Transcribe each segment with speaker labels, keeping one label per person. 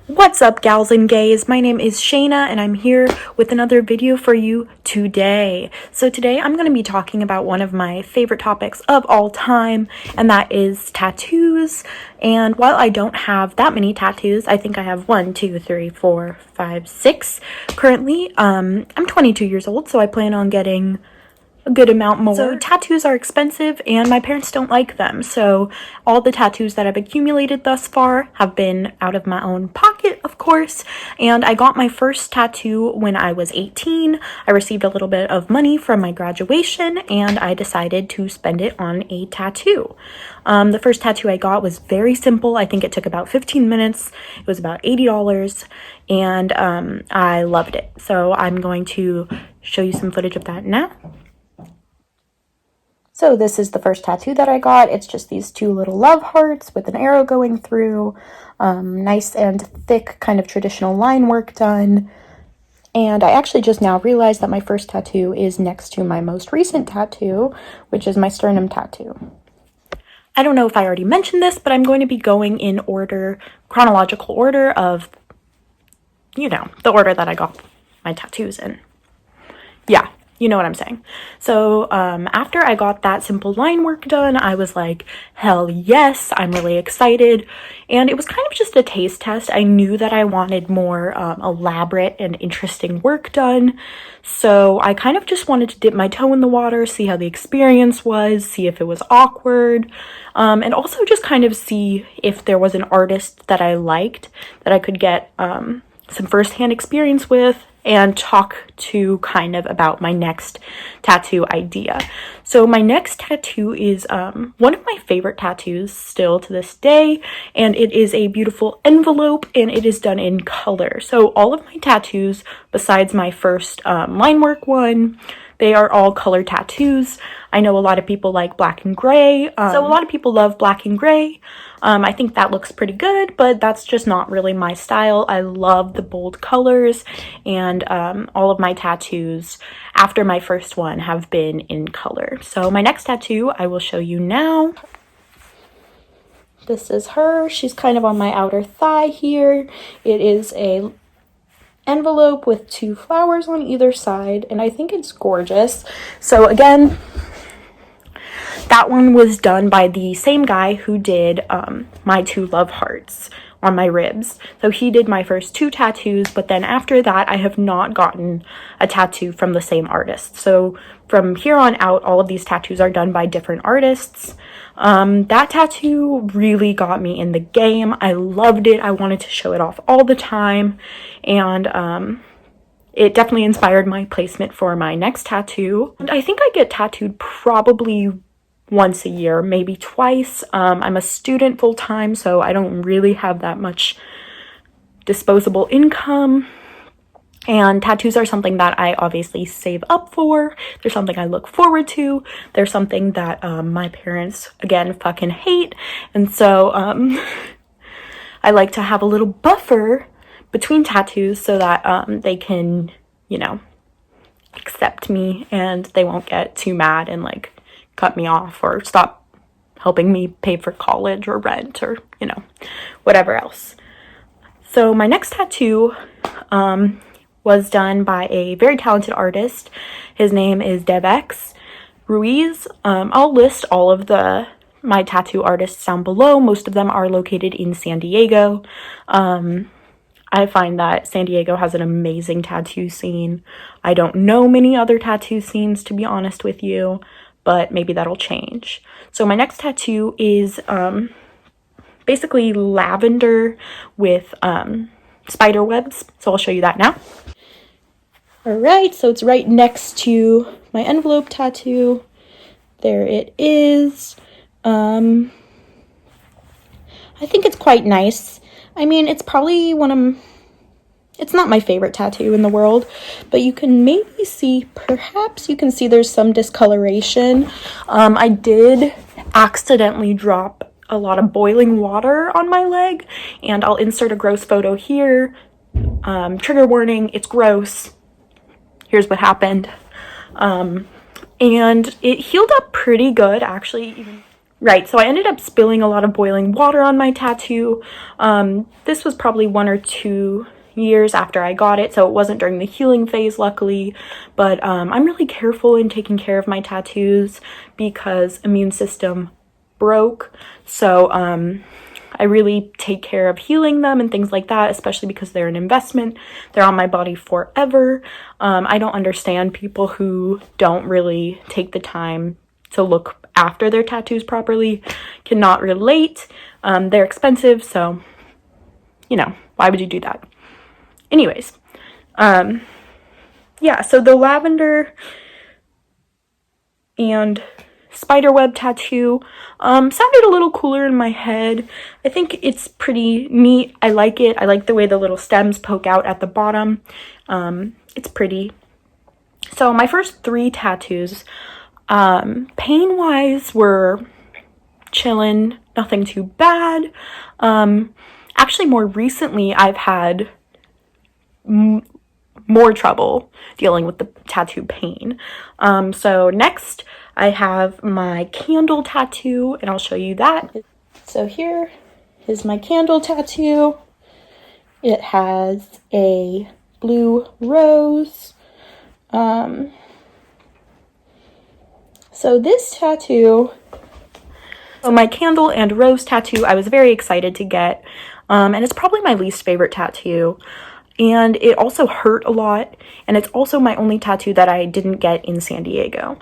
Speaker 1: What's up, gals and gays? My name is Shayna and I'm here with another video for you today. So today I'm going to be talking about one of my favorite topics of all time, and that is tattoos. And while I don't have that many tattoos, I think I have 1, 2, 3, 4, 5, 6 currently. I'm 22 years old, so I plan on getting a good amount more. So tattoos are expensive and my parents don't like them, so all the tattoos that I've accumulated thus far have been out of my own pocket, of course. And I got my first tattoo when I was 18. I received a little bit of money from my graduation and I decided to spend it on a tattoo. The first tattoo I got was very simple. I think it took about 15 minutes. It was about $80 and I loved it. So I'm going to show you some footage of that now. So this is the first tattoo that I got. It's just these 2 little love hearts with an arrow going through. Nice and thick kind of traditional line work done. And I actually just now realized that my first tattoo is next to my most recent tattoo, which is my sternum tattoo. I don't know if I already mentioned this, but I'm going to be going in order, chronological order of, the order that I got my tattoos in. Yeah. You know what I'm saying. So after I got that simple line work done, I was like, hell yes, I'm really excited. And it was kind of just a taste test. I knew that I wanted more elaborate and interesting work done. So I kind of just wanted to dip my toe in the water, see how the experience was, see if it was awkward, and also just kind of see if there was an artist that I liked that I could get some firsthand experience with and talk to kind of about my next tattoo idea. So my next tattoo is one of my favorite tattoos still to this day, and it is a beautiful envelope and it is done in color. So all of my tattoos, besides my first line work one, they are all color tattoos. I know a lot of people like black and gray. So a lot of people love black and gray. I think that looks pretty good, but that's just not really my style. I love the bold colors, and all of my tattoos after my first one have been in color. So my next tattoo I will show you now. This is her. She's kind of on my outer thigh here. It is a envelope with 2 flowers on either side, and I think it's gorgeous. So again, that one was done by the same guy who did my 2 love hearts on my ribs. So he did my first 2 tattoos, but then after that I have not gotten a tattoo from the same artist. So from here on out, all of these tattoos are done by different artists. That tattoo really got me in the game. I loved it. I wanted to show it off all the time, and it definitely inspired my placement for my next tattoo. And I think I get tattooed probably once a year, maybe twice. I'm a student full-time, so I don't really have that much disposable income. And tattoos are something that I obviously save up for. They're something I look forward to. They're something that my parents, again, fucking hate. And so I like to have a little buffer between tattoos so that they can, accept me and they won't get too mad and like cut me off or stop helping me pay for college or rent or, whatever else. So my next tattoo was done by a very talented artist. His name is Devex Ruiz. I'll list all of my tattoo artists down below. Most of them are located in San Diego. I find that San Diego has an amazing tattoo scene. I don't know many other tattoo scenes, to be honest with you, but maybe that'll change. So my next tattoo is basically lavender with spider webs. So I'll show you that now. Alright, so it's right next to my envelope tattoo. There it is. I think it's quite nice. I mean, it's probably it's not my favorite tattoo in the world, but you can maybe see, perhaps you can see there's some discoloration. I did accidentally drop a lot of boiling water on my leg, and I'll insert a gross photo here. Trigger warning, it's gross. Here's what happened. And it healed up pretty good, actually, even Right, so I ended up spilling a lot of boiling water on my tattoo. This was probably 1 or 2 years after I got it, so it wasn't during the healing phase, luckily. But I'm really careful in taking care of my tattoos because immune system broke. So I really take care of healing them and things like that, especially because they're an investment. They're on my body forever. I don't understand people who don't really take the time to look after their tattoos properly. Cannot relate. They're expensive, so, you know, why would you do that? Anyways, yeah, so the lavender and spiderweb tattoo sounded a little cooler in my head. I think it's pretty neat. I like it. I like the way the little stems poke out at the bottom. It's pretty. So my first 3 tattoos, pain-wise, were chillin', nothing too bad. Actually, more recently, I've had more trouble dealing with the tattoo pain. So next, I have my candle tattoo, and I'll show you that. So here is my candle tattoo. It has a blue rose. So this tattoo, so my candle and rose tattoo, I was very excited to get, and it's probably my least favorite tattoo, and it also hurt a lot, and it's also my only tattoo that I didn't get in San Diego.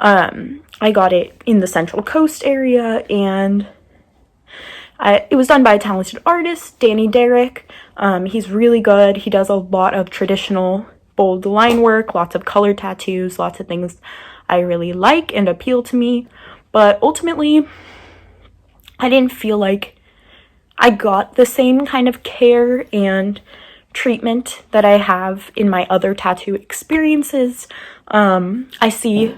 Speaker 1: I got it in the Central Coast area, and it was done by a talented artist, Danny Derrick. He's really good. He does a lot of traditional bold line work, lots of color tattoos, lots of things I really like and appeal to me. But ultimately, I didn't feel like I got the same kind of care and treatment that I have in my other tattoo experiences. I see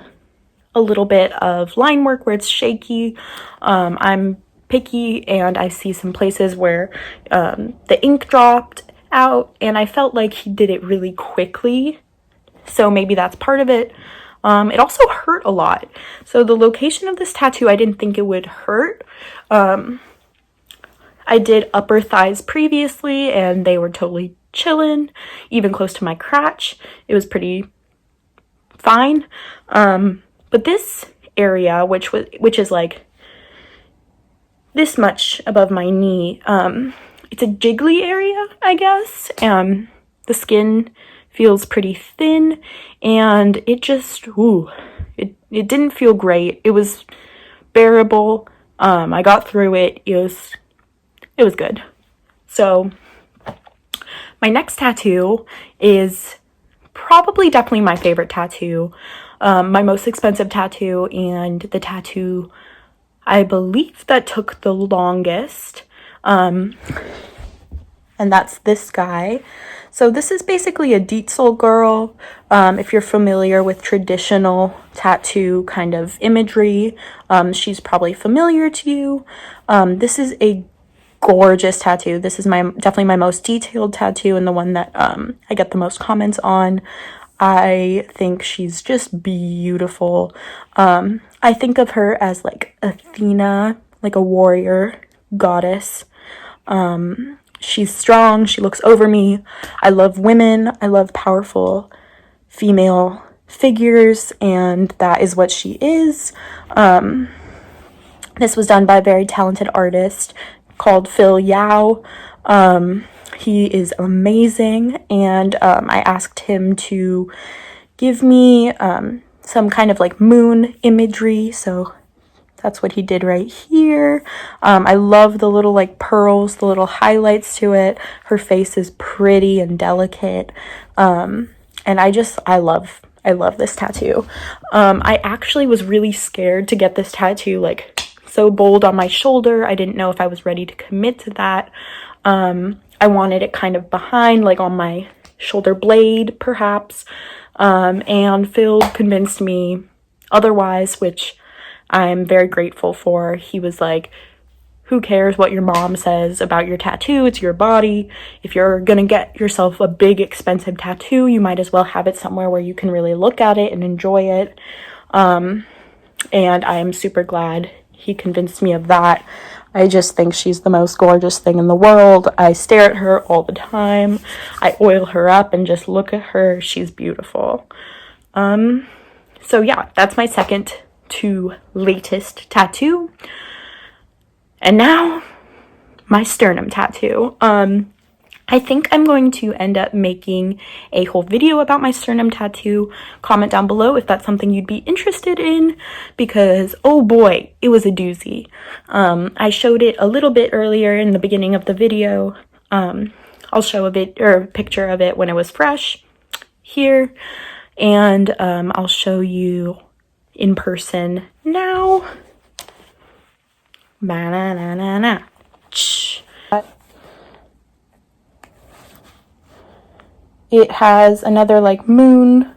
Speaker 1: a little bit of line work where it's shaky. I'm picky, and I see some places where the ink dropped out, and I felt like he did it really quickly. So maybe that's part of it. It also hurt a lot. So the location of this tattoo, I didn't think it would hurt. I did upper thighs previously, and they were totally chillin', even close to my crotch. It was pretty fine. But this area, which is like this much above my knee, it's a jiggly area, I guess. The skin feels pretty thin, and it just, it didn't feel great. It was bearable. I got through it. It was good. So my next tattoo is probably definitely my favorite tattoo, my most expensive tattoo, and the tattoo I believe that took the longest. And that's this guy. So this is basically a Dietzel girl. If you're familiar with traditional tattoo kind of imagery, she's probably familiar to you. This is a gorgeous tattoo. This is definitely my most detailed tattoo, and the one that I get the most comments on. I think she's just beautiful. I think of her as like Athena, like a warrior goddess. She's strong. She looks over me. I love women. I love powerful female figures, and that is what she is. This was done by a very talented artist called Phil Yao. He is amazing, and I asked him to give me some kind of like moon imagery, so that's what he did right here. I love the little like pearls, the little highlights to it. Her face is pretty and delicate, and I love this tattoo. I actually was really scared to get this tattoo like so bold on my shoulder. I didn't know if I was ready to commit to that. I wanted it kind of behind, like on my shoulder blade, perhaps. And Phil convinced me otherwise, which I'm very grateful for. He was like, who cares what your mom says about your tattoo? It's your body. If you're gonna get yourself a big, expensive tattoo, you might as well have it somewhere where you can really look at it and enjoy it. And I am super glad He convinced me of that. I just think she's the most gorgeous thing in the world. I stare at her all the time. I oil her up and just look at her. She's beautiful. So yeah, that's my second to latest tattoo. And now, my sternum tattoo. I think I'm going to end up making a whole video about my sternum tattoo. Comment down below if that's something you'd be interested in, because oh boy, it was a doozy. I showed it a little bit earlier in the beginning of the video. I'll show a picture of it when it was fresh here, and I'll show you in person now. Ba-na-na-na-na. It has another like moon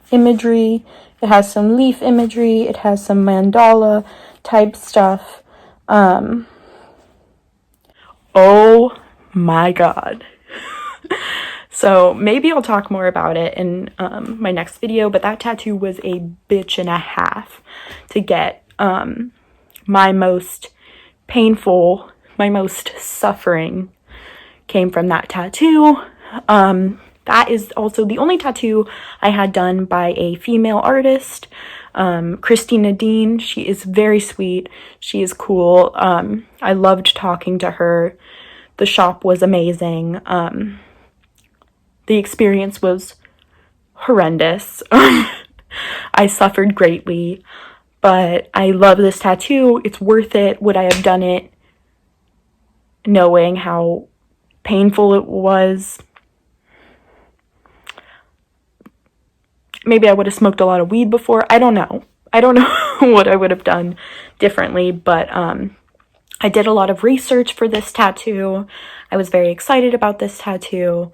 Speaker 1: imagery. It has some leaf imagery. It has some mandala type stuff. Oh my god. So maybe I'll talk more about it in my next video, but that tattoo was a bitch and a half to get. My most painful, my most suffering came from that tattoo. That is also the only tattoo I had done by a female artist, Christina Dean. She is very sweet. She is cool. I loved talking to her. The shop was amazing. The experience was horrendous. I suffered greatly, but I love this tattoo. It's worth it. Would I have done it knowing how painful it was? Maybe I would have smoked a lot of weed before. I don't know. I don't know what I would have done differently, but I did a lot of research for this tattoo. I was very excited about this tattoo.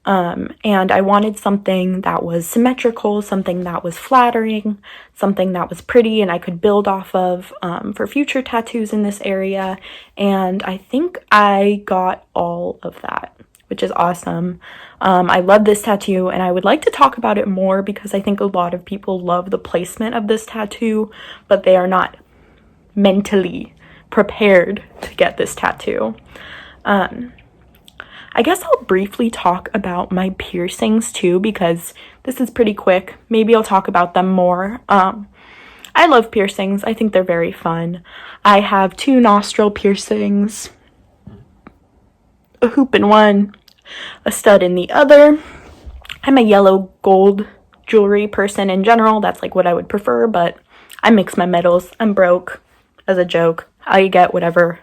Speaker 1: And I wanted something that was symmetrical, something that was flattering, something that was pretty and I could build off of for future tattoos in this area. And I think I got all of that, which is awesome. I love this tattoo and I would like to talk about it more because I think a lot of people love the placement of this tattoo, but they are not mentally prepared to get this tattoo. I guess I'll briefly talk about my piercings too, because this is pretty quick. Maybe I'll talk about them more. I love piercings. I think they're very fun. I have 2 nostril piercings, a hoop in one, a stud in the other. I'm a yellow gold jewelry person in general. That's like what I would prefer, but I mix my metals. I'm broke. As a joke, I get whatever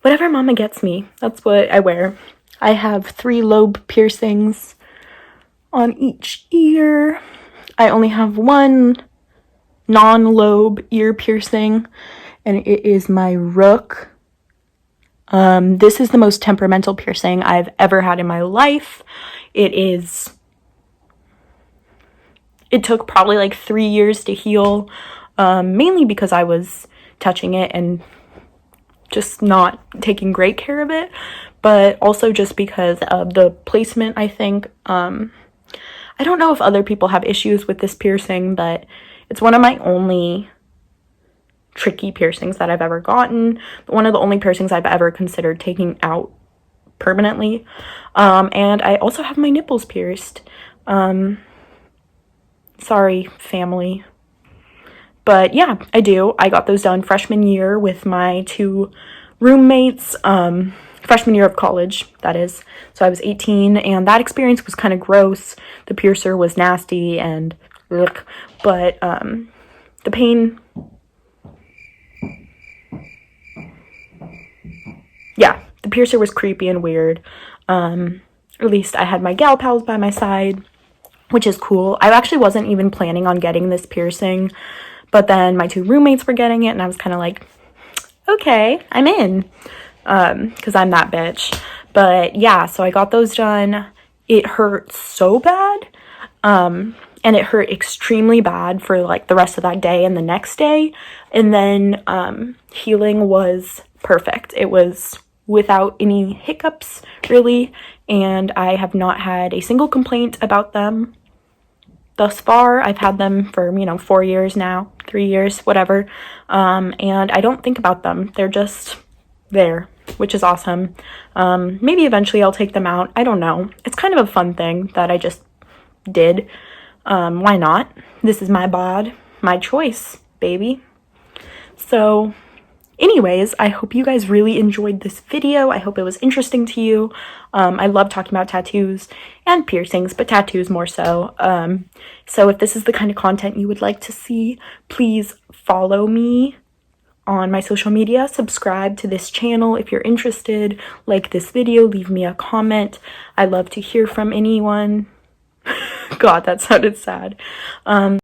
Speaker 1: mama gets me. That's what I wear. I have 3 lobe piercings on each ear. I only have 1 non-lobe ear piercing, and it is my rook. This is the most temperamental piercing I've ever had in my life. It took probably like 3 years to heal, mainly because I was touching it and just not taking great care of it, but also just because of the placement, I think. I don't know if other people have issues with this piercing, but it's one of my only tricky piercings that I've ever gotten. One of the only piercings I've ever considered taking out permanently. And I also have my nipples pierced. Sorry, family. But yeah, I do. I got those done freshman year with my 2 roommates, freshman year of college, that is. So I was 18, and that experience was kind of gross. The piercer was nasty, and ugh, but the pain, yeah, the piercer was creepy and weird. At least I had my gal pals by my side, which is cool. I actually wasn't even planning on getting this piercing, but then my 2 roommates were getting it, and I was kind of like, okay, I'm in, because I'm that bitch. But yeah, so I got those done. It hurt so bad, and it hurt extremely bad for like the rest of that day and the next day, and then healing was perfect. It was without any hiccups, really, and I have not had a single complaint about them. thus far. I've had them for, 4 years now, 3 years, whatever. And I don't think about them. They're just there, which is awesome. Maybe eventually I'll take them out. I don't know. It's kind of a fun thing that I just did. Why not? This is my bod, my choice, baby. So anyways, I hope you guys really enjoyed this video. I hope it was interesting to you. I love talking about tattoos and piercings, but tattoos more so. So if this is the kind of content you would like to see, please follow me on my social media, subscribe to this channel if you're interested, like this video, leave me a comment. I love to hear from anyone. God, that sounded sad.